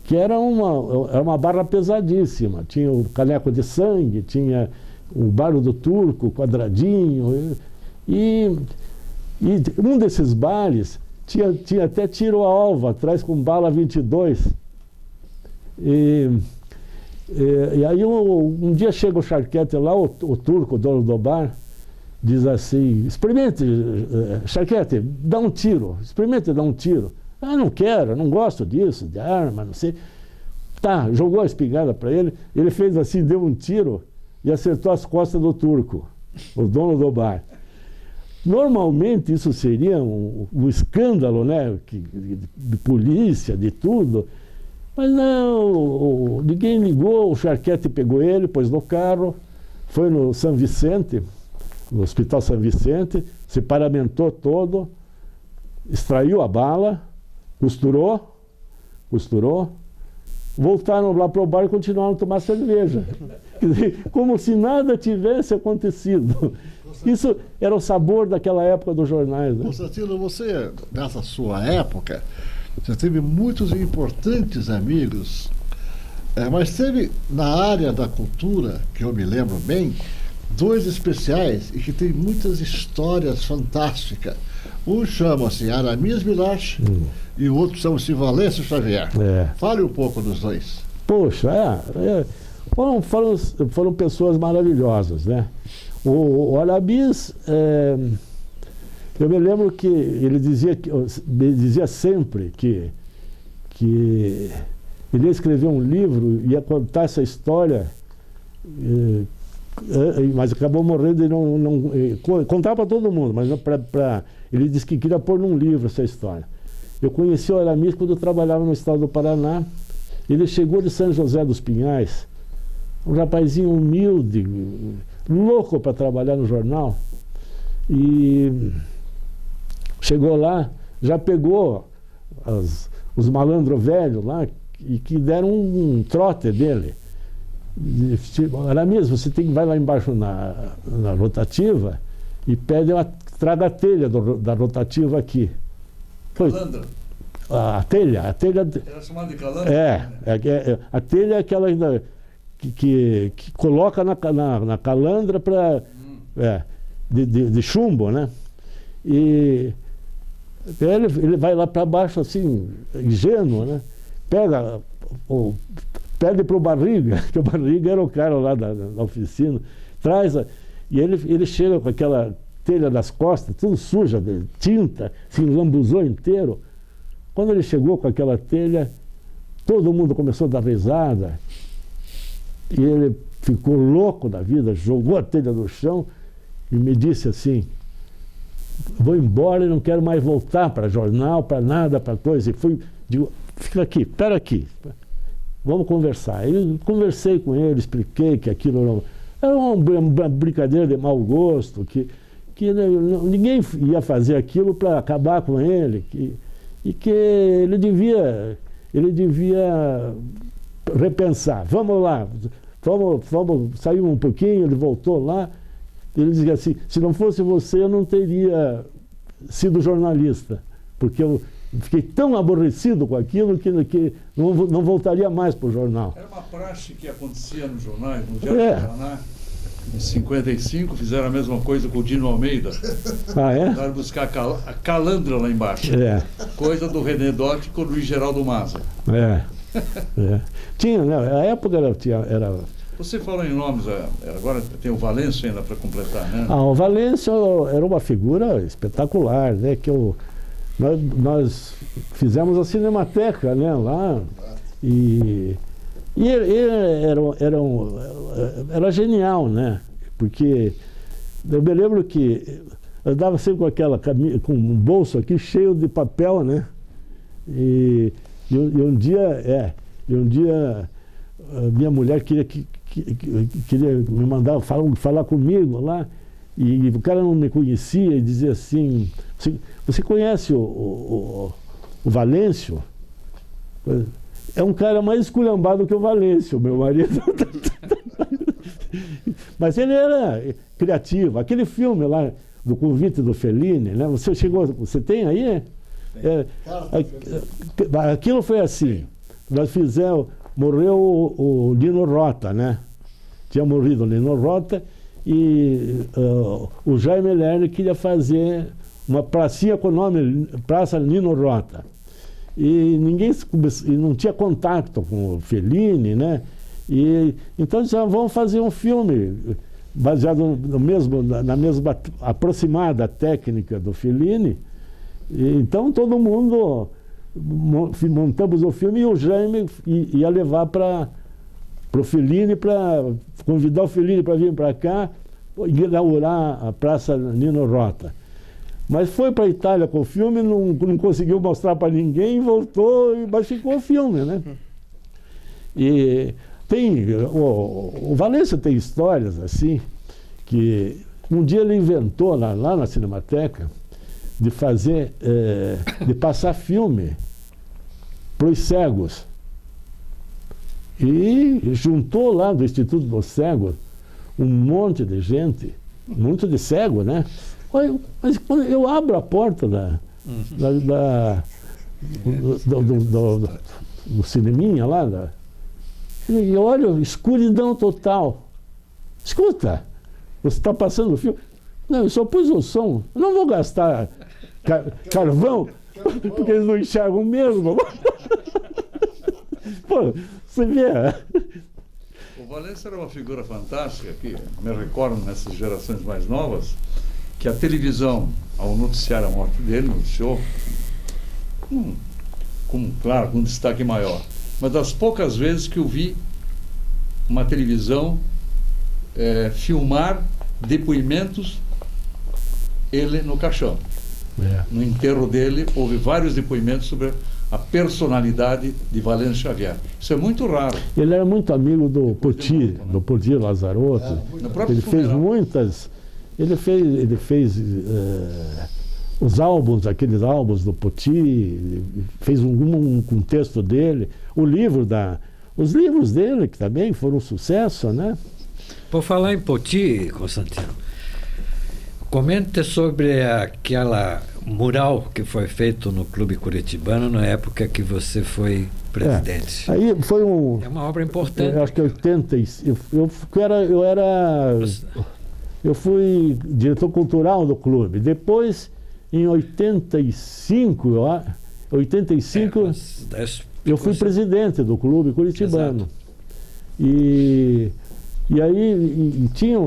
[SPEAKER 2] que era uma barra pesadíssima, tinha o Caneco de Sangue, tinha o Bar do Turco, Quadradinho, e um desses bares tinha até tiro a alva atrás com bala 22. E aí um dia chega o Charquette lá, o turco, o dono do bar, diz assim, experimente, Charquette, dá um tiro, experimente dar um tiro. Ah, não quero, não gosto disso, de arma, não sei. Tá, jogou a espingarda para ele, ele fez assim, deu um tiro e acertou as costas do turco, o dono do bar. Normalmente isso seria um escândalo, né, de polícia, de tudo, mas não, ninguém ligou, o Charquette pegou ele, pôs no carro, foi no São Vicente, no Hospital São Vicente, se paramentou todo, extraiu a bala, costurou, voltaram lá para o bar e continuaram a tomar cerveja. Quer dizer, como se nada tivesse acontecido. Isso era o sabor daquela época dos jornais. Né?
[SPEAKER 1] Constantino, você, nessa sua época, você teve muitos importantes amigos, mas teve na área da cultura, que eu me lembro bem, dois especiais e que tem muitas histórias fantásticas. Um chama-se Aramis Villach e o outro chama-se Valêncio Xavier. Fale um pouco dos dois.
[SPEAKER 2] Poxa, foram pessoas maravilhosas, né? O Aramis, eu me lembro que ele dizia sempre que ele ia escrever um livro, ia contar essa história, mas acabou morrendo e não contava para todo mundo, mas ele disse que queria pôr num livro essa história. Eu conheci o Aramis quando eu trabalhava no estado do Paraná. Ele chegou de São José dos Pinhais, um rapazinho humilde, louco para trabalhar no jornal, e chegou lá, já pegou os malandros velhos lá, e que deram um trote dele. Aramis, você vai lá embaixo na rotativa e traga a telha da rotativa aqui.
[SPEAKER 3] Calandra.
[SPEAKER 2] A telha.
[SPEAKER 3] Era chamada de calandra?
[SPEAKER 2] A telha é aquela que coloca na calandra de chumbo, né? E ele vai lá para baixo assim, ingênuo, né? Pede para o Barriga, que o Barriga era o cara lá da oficina, e ele chega com aquela telha das costas, tudo suja de tinta, se enlambuzou inteiro, Quando ele chegou com aquela telha, todo mundo começou a dar risada. E ele ficou louco da vida, jogou a telha no chão e me disse assim: vou embora e não quero mais voltar para jornal, para nada, para coisa. E fui, digo, fica aqui, espera aqui, vamos conversar. Eu conversei com ele, expliquei que aquilo era uma brincadeira de mau gosto, que ninguém ia fazer aquilo para acabar com ele, e que ele devia repensar. Vamos lá, vamos sair um pouquinho. Ele voltou lá, ele dizia assim: se não fosse você, eu não teria sido jornalista, porque eu fiquei tão aborrecido com aquilo que não voltaria mais para o jornal.
[SPEAKER 3] Era uma praxe que acontecia nos jornais, no Diário do Paraná. Em 55 fizeram a mesma coisa com o Dino Almeida.
[SPEAKER 2] Ah, é?
[SPEAKER 3] Mandaram buscar a calandra lá embaixo.
[SPEAKER 2] É.
[SPEAKER 3] Coisa do René Dott com o Luiz Geraldo Maza.
[SPEAKER 2] Tinha, né? A época era...
[SPEAKER 3] Você falou em nomes, agora tem o Valêncio ainda para completar, né?
[SPEAKER 2] O Valêncio era uma figura espetacular, né? Que nós fizemos a Cinemateca, né? Lá, e ele era genial, né? Porque eu me lembro que eu andava sempre com aquela camisa, com um bolso aqui cheio de papel, né? E um dia minha mulher queria me mandar falar comigo lá, e o cara não me conhecia e dizia assim: você conhece o Valêncio? É um cara mais esculhambado que o Valêncio, meu marido. Mas ele era criativo. Aquele filme lá do Convite do Fellini, né? Você tem aí? Aquilo foi assim. Nós fizemos, morreu o Nino Rota, né? Tinha morrido o Nino Rota, e o Jaime Lerner queria fazer uma pracinha com o nome Praça Nino Rota. E não tinha contato com o Fellini, né? Então disseram: vamos fazer um filme baseado na mesma aproximada técnica do Fellini. Então todo mundo montamos o filme, e o Jaime ia levar para o Fellini, para convidar o Fellini para vir para cá, inaugurar a Praça Nino Rota. Mas foi para a Itália com o filme, não conseguiu mostrar para ninguém, voltou, mas ficou o filme, né? E o Valêncio tem histórias assim, que um dia ele inventou lá na Cinemateca de fazer, de passar filme para os cegos. E juntou lá do Instituto dos Cegos um monte de gente, muito de cego, né? Mas quando eu abro a porta do cineminha lá, e olho, escuridão total. Escuta, você está passando o filme? Não, eu só pus o som. Eu não vou gastar carvão, porque eles não enxergam mesmo. Pô, você vê.
[SPEAKER 3] O Valêncio era uma figura fantástica, que me recordo nessas gerações mais novas, que a televisão, ao noticiar a morte dele, noticiou, claro, com um destaque maior. Mas das poucas vezes que eu vi uma televisão filmar depoimentos, ele no caixão. No enterro dele, houve vários depoimentos sobre a personalidade de Valêncio Xavier. Isso é muito raro.
[SPEAKER 2] Ele era muito amigo do Potir Lazarotto. Ele fez muitas... Ele fez os álbuns, aqueles álbuns do Potir, fez um texto dele, os livros dele, que também foram um sucesso, né?
[SPEAKER 4] Por falar em Potir, Constantino, comente sobre aquela mural que foi feito no Clube Curitibano na época que você foi presidente.
[SPEAKER 2] Aí foi
[SPEAKER 4] é uma obra importante.
[SPEAKER 2] Eu acho que 85. Eu fui diretor cultural do clube. Depois, em 85, eu fui presidente do Clube Curitibano. E aí tinha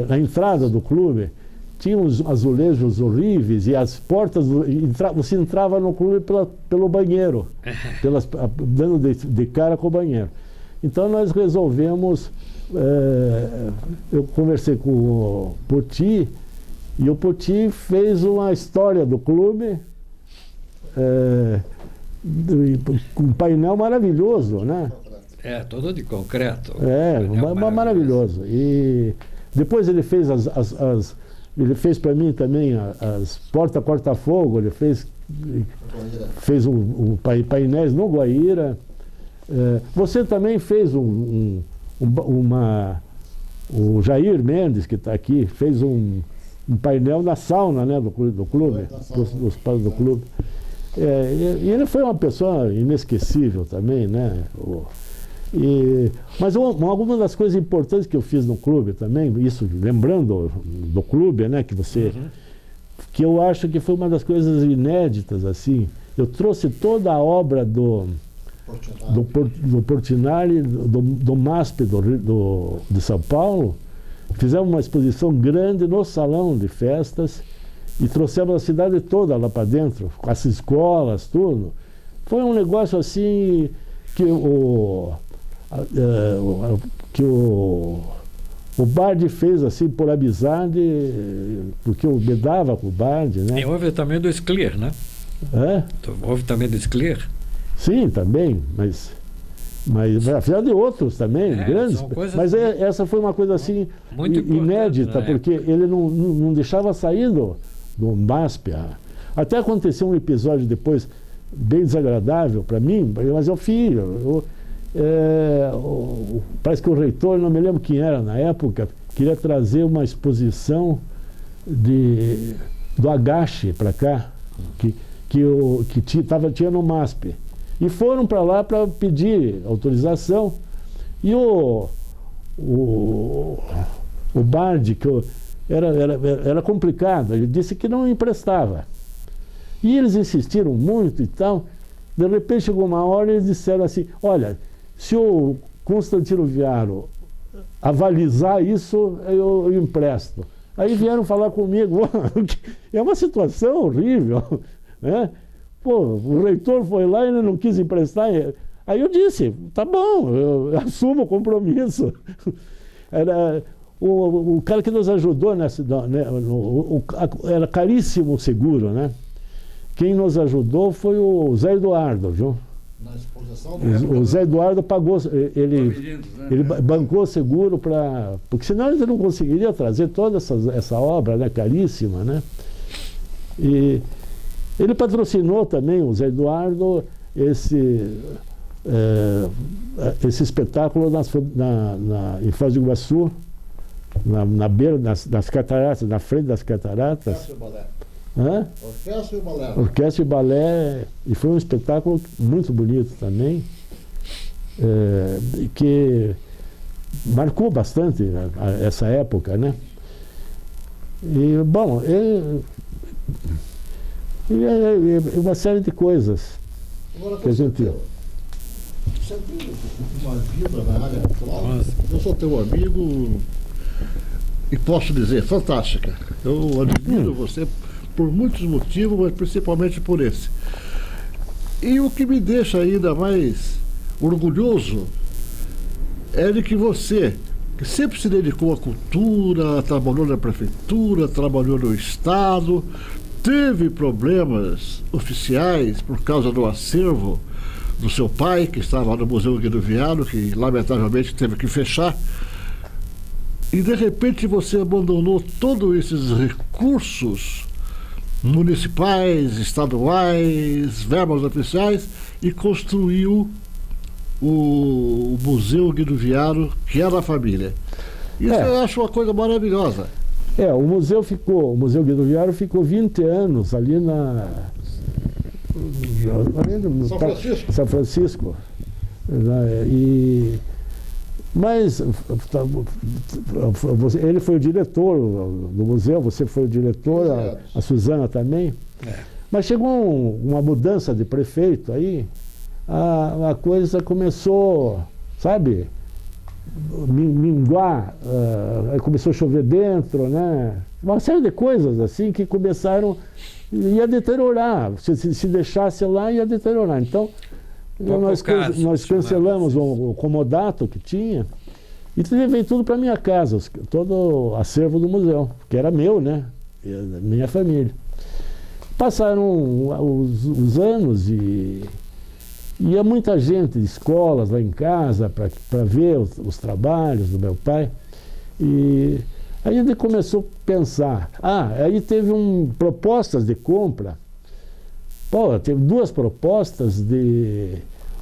[SPEAKER 2] a entrada do clube, tinha uns azulejos horríveis e as portas, você entrava no clube pelo banheiro, dando de cara com o banheiro. Então nós resolvemos, eu conversei com o Poti, e o Poti fez uma história do clube, com um painel maravilhoso, né?
[SPEAKER 4] Todo de concreto.
[SPEAKER 2] Maravilhoso. E depois ele fez ele fez para mim também as corta-fogo, ele fez painéis no Guaíra. Você também fez o Jair Mendes, que está aqui, fez um painel na sauna, né, do clube, dos pais do clube. E ele foi uma pessoa inesquecível também, né? Mas alguma das coisas importantes que eu fiz no clube também, isso lembrando do clube, né, que eu acho que foi uma das coisas inéditas, assim, eu trouxe toda a obra do Portinari, do MASP de São Paulo, fizemos uma exposição grande no salão de festas e trouxemos a cidade toda lá para dentro, com as escolas, tudo. Foi um negócio assim que o Bardi fez assim por amizade, porque eu me dava com o Bardi, né?
[SPEAKER 4] E houve também do Scler, né? Houve também do Scler?
[SPEAKER 2] Sim, também, mas afinal de outros também, grandes. Mas essa foi uma coisa assim muito inédita, porque ele não deixava sair do MASP. Até aconteceu um episódio depois bem desagradável para mim, mas eu fiz. Parece que o reitor, não me lembro quem era na época, queria trazer uma exposição do Agache para cá, que tinha no MASP. E foram para lá para pedir autorização. E o Bardi, que era complicado, ele disse que não emprestava. E eles insistiram muito e tal. De repente chegou uma hora e eles disseram assim: olha, se o Constantino Viaro avalizar isso, eu empresto. Aí vieram falar comigo: é uma situação horrível, né? Pô, o reitor foi lá e ele não quis emprestar. Aí eu disse: tá bom, eu assumo o compromisso. Era o cara que nos ajudou nessa, né, era caríssimo o seguro, né? Quem nos ajudou foi o Zé Eduardo, viu? Na exposição o Zé Eduardo pagou, ele bancou o seguro porque senão ele não conseguiria trazer toda essa obra, né, caríssima, né? E ele patrocinou também, o Zé Eduardo, esse espetáculo em Foz do Iguaçu, na beira das cataratas, na frente das cataratas. Orquestra e balé. Orquestra e balé, e foi um espetáculo muito bonito também, que marcou bastante essa época, né? E, bom, uma série de coisas. Agora, que a gente...
[SPEAKER 1] Você tem uma vida na área atual? Eu sou teu amigo e posso dizer, fantástica. Eu admiro você por muitos motivos, mas principalmente por esse. E o que me deixa ainda mais orgulhoso é de que você, que sempre se dedicou à cultura, trabalhou na prefeitura, trabalhou no Estado, teve problemas oficiais por causa do acervo do seu pai, que estava no Museu Guido Viaro, que lamentavelmente teve que fechar, e de repente você abandonou todos esses recursos municipais, estaduais, verbas oficiais, e construiu o Museu Guido Viaro, que é da família. Isso eu acho uma coisa maravilhosa.
[SPEAKER 2] O Museu Guido Viaro ficou 20 anos ali São Francisco. Mas ele foi o diretor do museu, você foi o diretor, a Suzana também. Mas chegou uma mudança de prefeito aí, a coisa começou, sabe, escoar, aí começou a chover dentro, né? Uma série de coisas assim que começaram, ia deteriorar. Se deixasse lá, ia deteriorar. Então, nós cancelamos o comodato que tinha e levei tudo para minha casa, todo o acervo do museu, que era meu, né? Minha família. Passaram os anos e ia muita gente de escolas lá em casa para ver os trabalhos do meu pai. E aí ele começou a pensar. Aí teve propostas de compra. Pô, teve duas propostas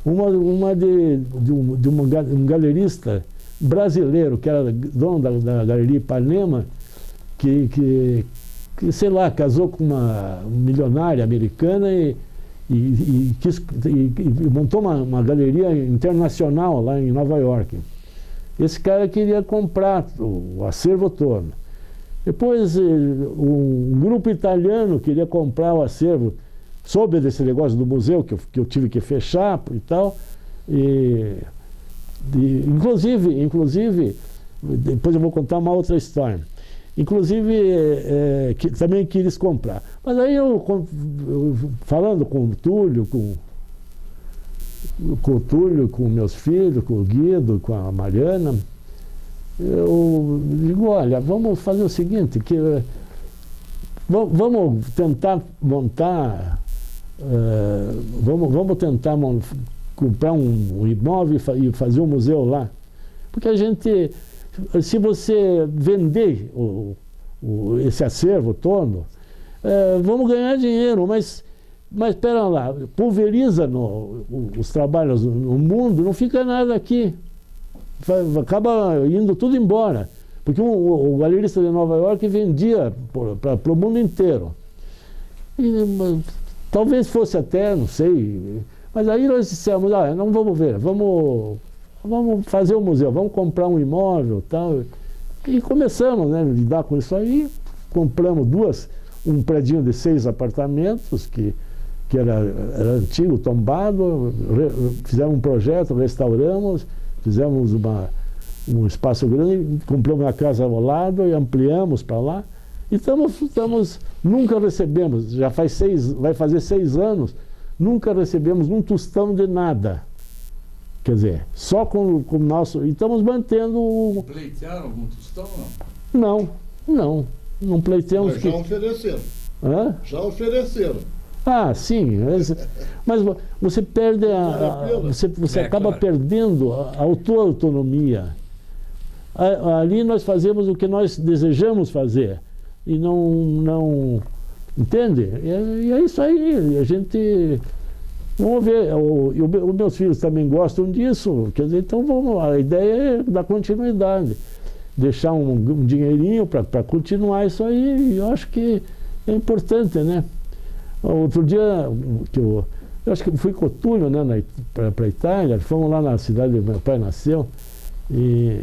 [SPEAKER 2] uma de um galerista brasileiro, que era dono da Galeria Ipanema, que sei lá, casou com uma milionária americana e montou uma galeria internacional lá em Nova York. Esse cara queria comprar o acervo todo. Depois, um grupo italiano queria comprar o acervo, soube desse negócio do museu, que eu tive que fechar e tal. Inclusive, depois eu vou contar uma outra história. Inclusive, também quis comprar. Mas aí eu falando com o Túlio, com meus filhos, com o Guido, com a Mariana, eu digo, olha, vamos fazer o seguinte, vamos tentar montar, vamos tentar comprar um imóvel e fazer um museu lá. Porque a gente, se você vender esse acervo todo, vamos ganhar dinheiro, mas espera lá, pulveriza os trabalhos no mundo, não fica nada aqui. Acaba indo tudo embora. Porque o galerista de Nova York vendia para o mundo inteiro. Talvez fosse até, não sei. Mas aí nós dissemos, não vamos ver, vamos fazer um museu, vamos comprar um imóvel e tal. E começamos, né, a lidar com isso aí. Compramos um predinho de 6 apartamentos, que era antigo, tombado, fizemos um projeto, restauramos, fizemos um espaço grande, compramos uma casa ao lado e ampliamos para lá. E nunca recebemos, vai fazer 6 anos, nunca recebemos um tostão de nada. Quer dizer, só com o nosso... E estamos mantendo...
[SPEAKER 3] Pleitearam algum tostão ou
[SPEAKER 2] não? Não pleiteamos.
[SPEAKER 1] Mas já ofereceram.
[SPEAKER 2] Hã?
[SPEAKER 1] Já ofereceram.
[SPEAKER 2] Sim, mas você perde você acaba perdendo a tua autonomia. Ali nós fazemos o que nós desejamos fazer e não entende? E é isso aí, a gente vamos ver, os meus filhos também gostam disso, quer dizer, então a ideia é dar continuidade, deixar um dinheirinho para continuar isso aí, e eu acho que é importante, né? Outro dia, eu acho que fui com o Túlio, né, para a Itália, fomos lá na cidade onde meu pai nasceu, e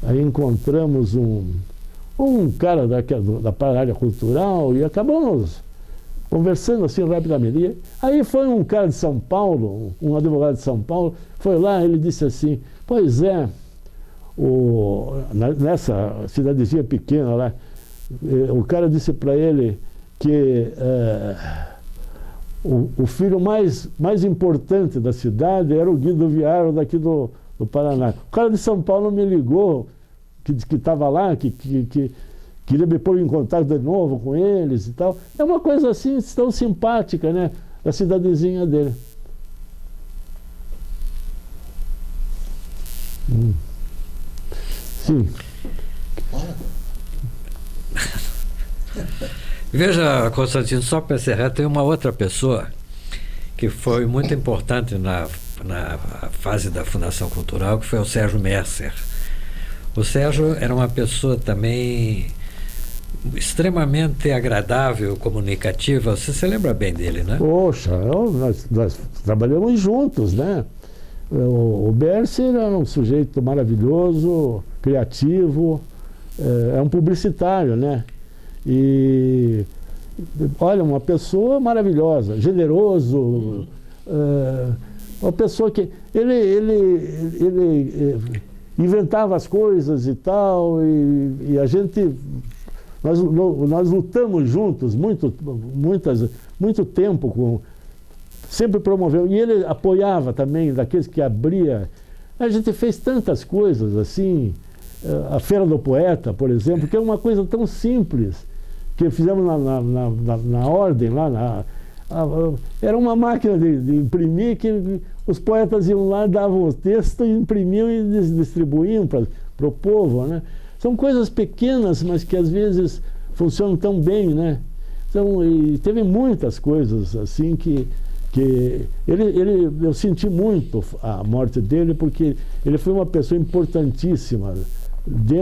[SPEAKER 2] aí encontramos um cara da área cultural e acabamos conversando assim rapidamente. E aí foi um cara de São Paulo, um advogado de São Paulo, foi lá, ele disse assim, pois é, nessa cidadezinha pequena lá, o cara disse para ele que o filho mais importante da cidade era o Guido Viaro daqui do Paraná. O cara de São Paulo me ligou, que estava lá, que queria me pôr em contato de novo com eles e tal. É uma coisa assim, tão simpática, né? A cidadezinha dele. Sim.
[SPEAKER 4] Veja, Constantino, só para encerrar, tem uma outra pessoa que foi muito importante na fase da Fundação Cultural, que foi o Sérgio Mercer. O Sérgio era uma pessoa também extremamente agradável, comunicativa. Você se lembra bem dele, né?
[SPEAKER 2] Poxa, nós trabalhamos juntos, né? O Mercer era um sujeito maravilhoso, criativo, é um publicitário, né? E olha, uma pessoa maravilhosa, generoso, uma pessoa que ele inventava as coisas e tal, e a gente... Nós lutamos juntos muito tempo, sempre promoveu. E ele apoiava também, daqueles que abria. A gente fez tantas coisas assim, a Feira do Poeta, por exemplo, que é uma coisa tão simples, que fizemos na ordem, lá era uma máquina de imprimir, que os poetas iam lá, davam o texto, imprimiam e distribuíam para o povo, né? São coisas pequenas, mas que às vezes funcionam tão bem, né? Então, e teve muitas coisas assim que eu senti muito a morte dele, porque ele foi uma pessoa importantíssima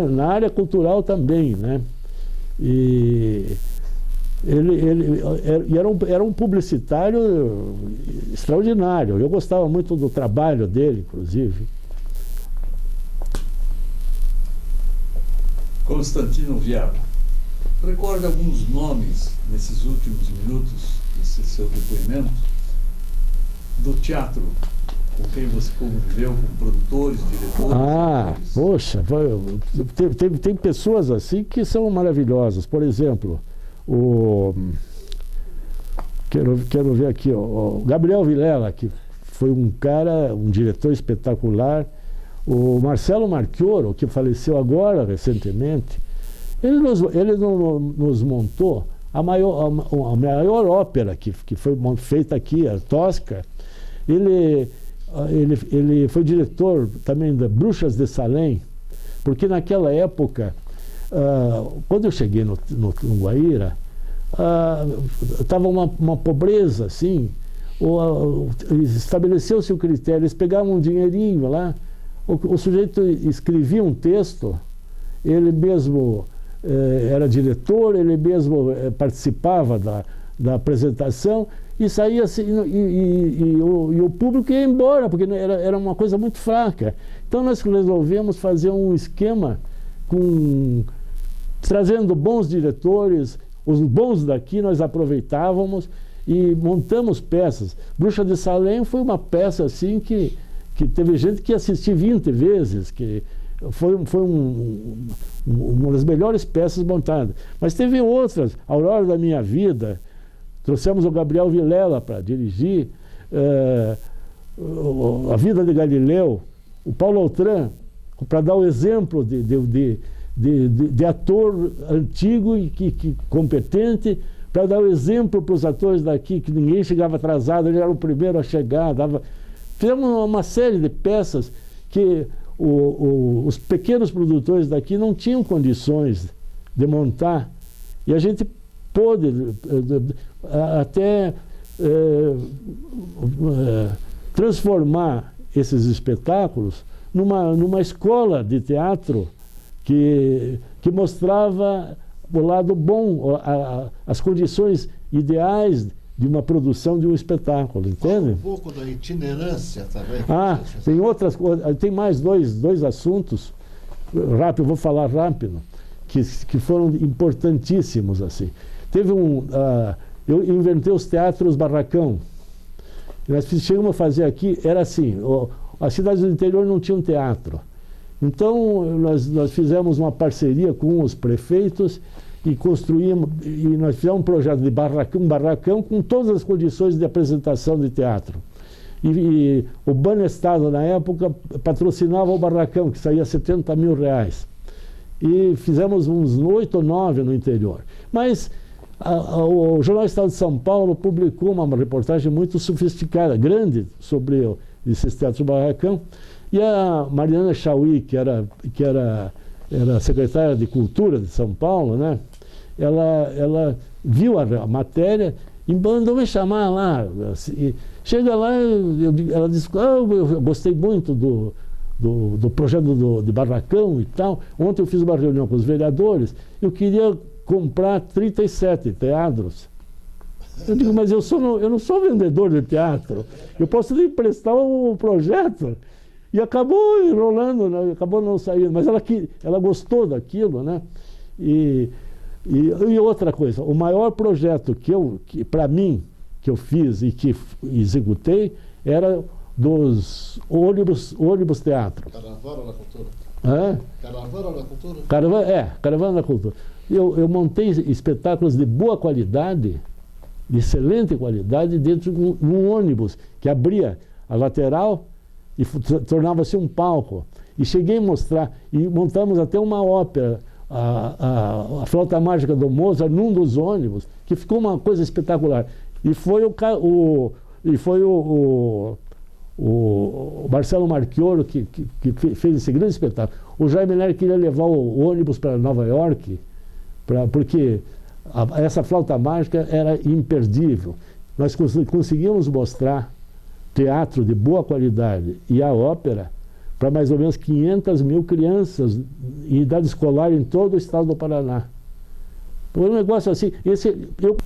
[SPEAKER 2] na área cultural também, né? E ele era um publicitário extraordinário. Eu gostava muito do trabalho dele, inclusive.
[SPEAKER 3] Constantino Viaba, recorda alguns nomes nesses últimos minutos desse seu depoimento do teatro com quem você conviveu, com produtores, diretores?
[SPEAKER 2] Poxa, tem pessoas assim que são maravilhosas. Por exemplo, quero ver aqui, o Gabriel Vilela, que foi um diretor espetacular. O Marcelo Marchioro, que faleceu agora recentemente, ele nos montou a maior ópera que foi feita aqui, a Tosca. Ele foi diretor também da Bruxas de Salem, porque naquela época, quando eu cheguei no Guaíra, estava uma pobreza assim, estabeleceu-se o critério, eles pegavam um dinheirinho lá, o sujeito escrevia um texto, ele mesmo era diretor, ele mesmo participava da apresentação, e saía assim, e o público ia embora, porque era uma coisa muito fraca. Então nós resolvemos fazer um esquema trazendo bons diretores, os bons daqui nós aproveitávamos e montamos peças. Bruxa de Salem foi uma peça assim que teve gente que assistiu 20 vezes, que foi uma das melhores peças montadas. Mas teve outras, Aurora da Minha Vida, trouxemos o Gabriel Vilela para dirigir, A Vida de Galileu, o Paulo Autran, para dar o exemplo de ator antigo e competente, para dar o exemplo para os atores daqui, que ninguém chegava atrasado, ele era o primeiro a chegar, fizemos uma série de peças que os pequenos produtores daqui não tinham condições de montar, e a gente pôde até transformar esses espetáculos numa escola de teatro que mostrava o lado bom, as condições ideais de uma produção de um espetáculo, entende?
[SPEAKER 1] Um pouco da itinerância também.
[SPEAKER 2] Tem outras coisas, tem mais dois assuntos, rápido, vou falar rápido, que foram importantíssimos, assim. Teve eu inventei os teatros barracão. Nós chegamos a fazer aqui, era assim, as cidades do interior não tinham teatro. Então, nós fizemos uma parceria com os prefeitos e construímos, e nós fizemos um projeto de barracão com todas as condições de apresentação de teatro. E o Banestado, na época, patrocinava o barracão, que saía R$70 mil. E fizemos uns 8 ou 9 no interior. Mas o Jornal Estado de São Paulo publicou uma reportagem muito sofisticada, grande, sobre esses teatros barracão. E a Mariana Chauí, que era secretária de Cultura de São Paulo, né? Ela viu a matéria e mandou me chamar lá. E chega lá, ela disse, eu gostei muito do projeto de barracão e tal. Ontem eu fiz uma reunião com os vereadores, eu queria comprar 37 teatros. Eu digo, mas eu não sou vendedor de teatro, eu posso lhe emprestar o projeto. E acabou enrolando, né? Acabou não saindo, mas ela gostou daquilo, né? E outra coisa, o maior projeto para mim, que eu fiz e que executei, era dos ônibus teatro.
[SPEAKER 1] Carnaval da Cultura.
[SPEAKER 2] Hã?
[SPEAKER 1] Caravana da Cultura?
[SPEAKER 2] Caravana da Cultura. Eu montei espetáculos de boa qualidade, de excelente qualidade, dentro de um ônibus que abria a lateral e tornava-se um palco. E cheguei a mostrar, e montamos até uma ópera, a Flauta Mágica do Mozart, num dos ônibus, que ficou uma coisa espetacular. E foi o Marcelo Marchioro que fez esse grande espetáculo. O Jaime Lerner queria levar o ônibus para Nova York, porque essa Flauta Mágica era imperdível. Nós conseguimos mostrar teatro de boa qualidade e a ópera para mais ou menos 500 mil crianças em idade escolar em todo o estado do Paraná. Foi um negócio assim, entendeu?